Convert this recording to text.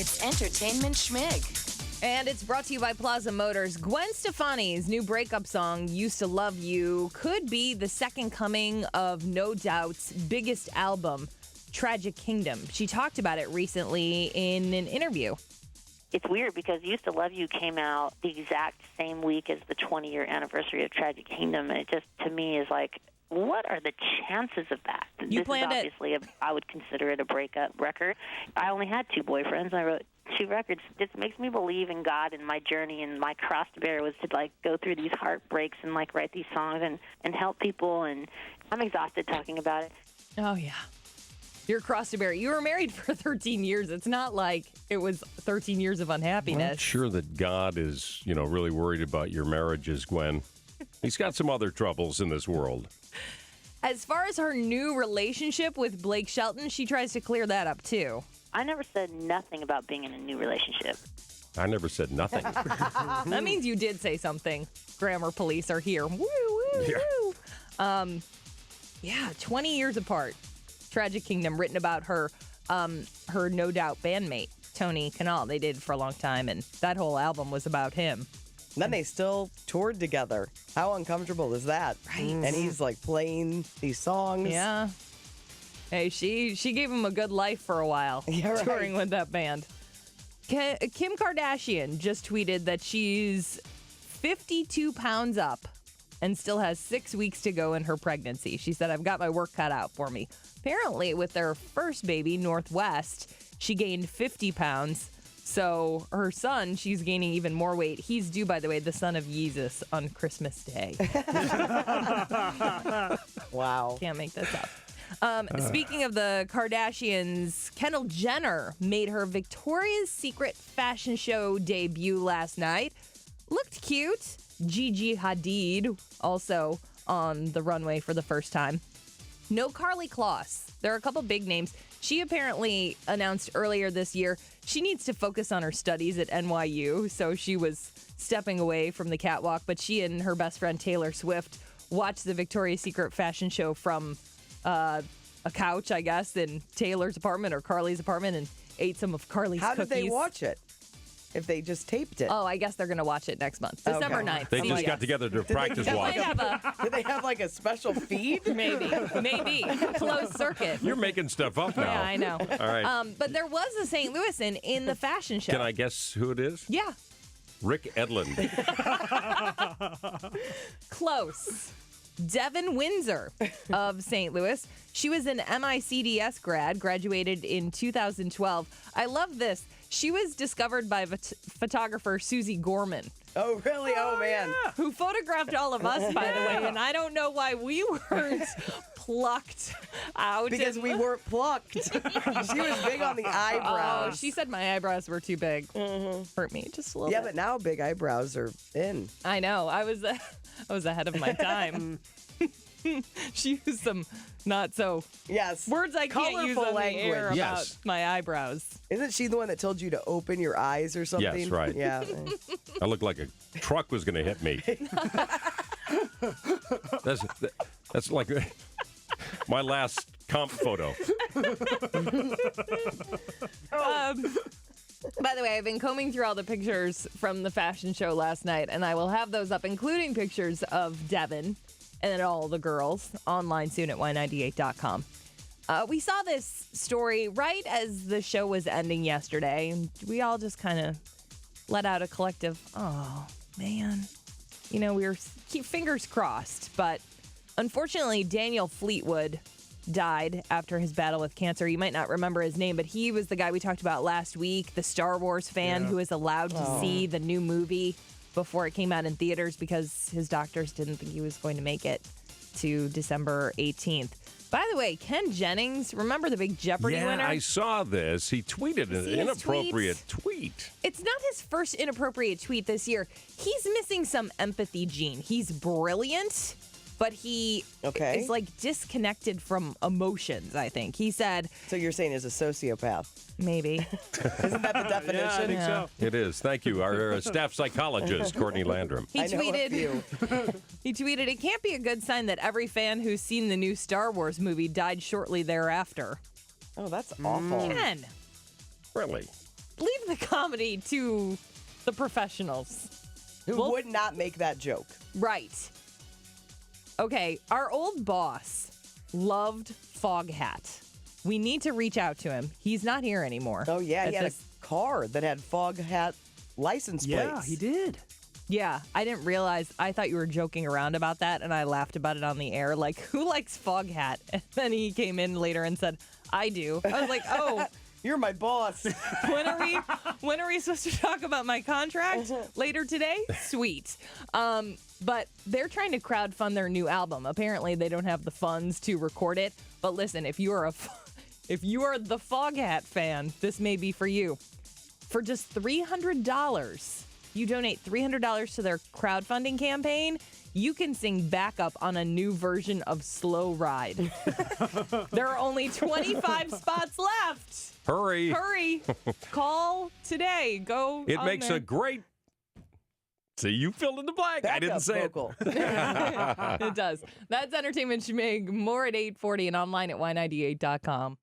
It's Entertainment Schmig. And it's brought to you by Plaza Motors. Gwen Stefani's new breakup song, Used to Love You, could be the second coming of No Doubt's biggest album, Tragic Kingdom. She talked about it recently in an interview. It's weird because Used to Love You came out the exact same week as the 20-year anniversary of Tragic Kingdom, and it just, to me, is like, what are the chances of that? You planned it. Obviously, I would consider it a breakup record. I only had 2 boyfriends. I wrote 2 records. It just makes me believe in God and my journey, and my cross to bear was to, go through these heartbreaks and, write these songs and help people, and I'm exhausted talking about it. Oh, yeah. Your cross to bear. You were married for 13 years. It's not like it was 13 years of unhappiness. I'm not sure that God is, really worried about your marriages, Gwen. He's got some other troubles in this world. As far as her new relationship with Blake Shelton, she tries to clear that up, too. I never said nothing about being in a new relationship. I never said nothing. That means you did say something. Grammar police are here. Woo, woo, Yeah. woo. 20 years apart. Tragic Kingdom, written about her No Doubt bandmate, Tony Kanal. They did for a long time, and that whole album was about him. And then they still toured together. How uncomfortable is that? Right. And he's playing these songs. Yeah. Hey, she gave him a good life for a while, Yeah, right. touring with that band. Kim Kardashian just tweeted that she's 52 pounds up and still has 6 weeks to go in her pregnancy. She said, I've got my work cut out for me. Apparently, with their first baby, Northwest, she gained 50 pounds. So her son, she's gaining even more weight. He's due, by the way, the son of Jesus on Christmas Day. Wow. Can't make this up. Speaking of the Kardashians, Kendall Jenner made her Victoria's Secret fashion show debut last night. Looked cute. Gigi Hadid also on the runway for the first time. No Carly Kloss. There are a couple big names. She apparently announced earlier this year she needs to focus on her studies at NYU, so she was stepping away from the catwalk. But she and her best friend Taylor Swift watched the Victoria's Secret fashion show from a couch, I guess, in Taylor's apartment or Carly's apartment, and ate some of Carly's How cookies. did they watch it? If they just taped it? Oh, I guess they're going to watch it next month. December 9th. They just CBS. got together to practice They watch. might have Did they have a special feed? maybe closed circuit. You're making stuff up now. Yeah, I know. All right. But there was a St. Louisan in the fashion show. Can I guess who it is? Yeah, Rick Edlund. close. Devin Windsor of St. Louis. She was an MICDS grad, graduated in 2012. I love this. She was discovered by photographer Susie Gorman, Oh, really? Oh, man. who photographed all of us, by the way, and I don't know why we weren't plucked out. Because we weren't plucked. She was big on the eyebrows. Oh, she said my eyebrows were too big. Hurt me just a little Yeah, bit. but now big eyebrows are in. I know. I was ahead of my time. She used some not so Yes. words I can't use on Colorful the air language. about Yes. my eyebrows. Isn't she the one that told you to open your eyes or something? Yes, right. Yeah. I looked like a truck was going to hit me. That's like my last comp photo. By the way, I've been combing through all the pictures from the fashion show last night, and I will have those up, including pictures of Devin and all the girls online soon at y98.com. We saw this story right as the show was ending yesterday, and we all just kind of let out a collective, oh, man. We were keep fingers crossed, but unfortunately, Daniel Fleetwood died after his battle with cancer. You might not remember his name, but he was the guy we talked about last week, the Star Wars fan who was allowed to see the new movie before it came out in theaters because his doctors didn't think he was going to make it to December 18th. By the way, Ken Jennings, remember the big Jeopardy winner? I saw this. He tweeted an See his inappropriate tweet. It's not his first inappropriate tweet this year. He's missing some empathy gene. He's brilliant, but he is disconnected from emotions, I think. He said... So you're saying he's a sociopath? Maybe. Isn't that the definition? Yeah, I think so. It is. Thank you. Our staff psychologist, Courtney Landrum. He I know a few. tweeted, it can't be a good sign that every fan who's seen the new Star Wars movie died shortly thereafter. Oh, that's awful. Ken. Really? leave the comedy to the professionals. Who would not make that joke? Right. Okay, our old boss loved Foghat. We need to reach out to him. He's not here anymore. Oh, yeah. He had a car that had fog hat license plates. Yeah, he did. Yeah, I didn't realize. I thought you were joking around about that, and I laughed about it on the air. Like, who likes Foghat? And then he came in later and said, I do. I was like, oh. You're my boss. When are we supposed to talk about my contract? Later today? Sweet. But they're trying to crowdfund their new album. Apparently, they don't have the funds to record it. But listen, if you are the Foghat fan, this may be for you. For just $300, you donate $300 to their crowdfunding campaign, you can sing backup on a new version of Slow Ride. There are only 25 spots left. Hurry. Call today. Go. It on makes there. a great. See, you filled in the blank. I didn't say vocal. It does. That's Entertainment Schmig. More at 8:40 and online at y98.com.